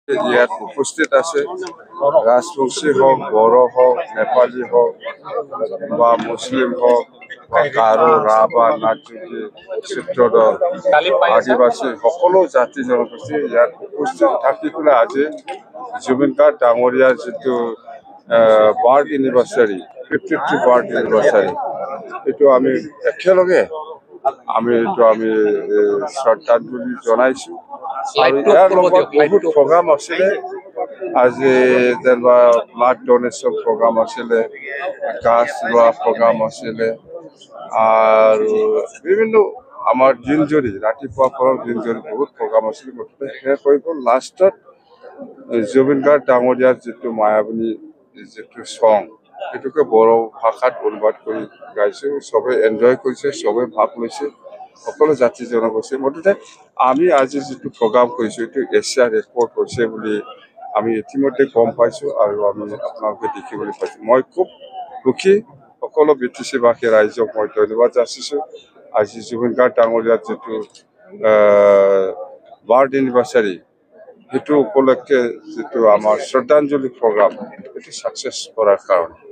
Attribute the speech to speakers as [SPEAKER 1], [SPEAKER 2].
[SPEAKER 1] ইয়াত উপস্থিত আছে ৰাজবংশী হওক বড়ো হওক নেপালী হওক বা মুছলিম হওক বা গাৰো ৰাভা নাগজুকি চিত্ৰদল আদিবাসী সকলো জাতি জনগোষ্ঠী ইয়াত উপস্থিত থাকি পেলাই আজি জুবিন গাৰ্গ ডাঙৰীয়াৰ যিটো বাৰ্থ এনিভাৰ্চাৰী 53 বাৰ্থ এনিভাৰ্চাৰী এইটো আমি একেলগে আমি শ্ৰদ্ধাঞ্জলি জনাইছো আৰু ইয়াৰ লগত বহুত প্ৰগ্ৰাম আছিলে আজি যেনিবা ব্লাড ডোনেশ্যন প্ৰগ্ৰাম আছিলে গাছ লোৱা প্ৰগ্ৰাম আছিলে আৰু বিভিন্ন আমাৰ দিনজুৰি ৰাতিপুৱা পৰা দিনজুৰি বহুত প্ৰগ্ৰাম আছিলে গতিকে শেষ হৈ গ'ল লাষ্টত জুবিন গাৰ্গ ডাঙৰীয়াৰ যিটো মায়াবনী যিটো চং সেইটোকে বড়ো ভাষাত অনুবাদ কৰি গাইছে চবে এনজয় কৰিছে চবে ভাগ লৈছে সকলো জাতি জনগোষ্ঠী মুঠতে আমি আজি যিটো প্ৰগ্ৰাম কৰিছোঁ এইটো এছিয়া ৰেকৰ্ড হৈছে বুলি আমি ইতিমধ্যে গম পাইছোঁ আৰু আমি আপোনালোকে দেখিবলৈ পাইছোঁ মই খুব সুখী সকলো বিটিচিবাসী ৰাইজক মই ধন্যবাদ যাচিছোঁ আজি জুবিন গাৰ্গ ডাঙৰীয়াৰ যিটো বাৰ্থ এনিভাৰ্চাৰী সেইটো উপলক্ষে যিটো আমাৰ শ্ৰদ্ধাঞ্জলি প্ৰগ্ৰাম এইটো ছাকচেছ কৰাৰ কাৰণে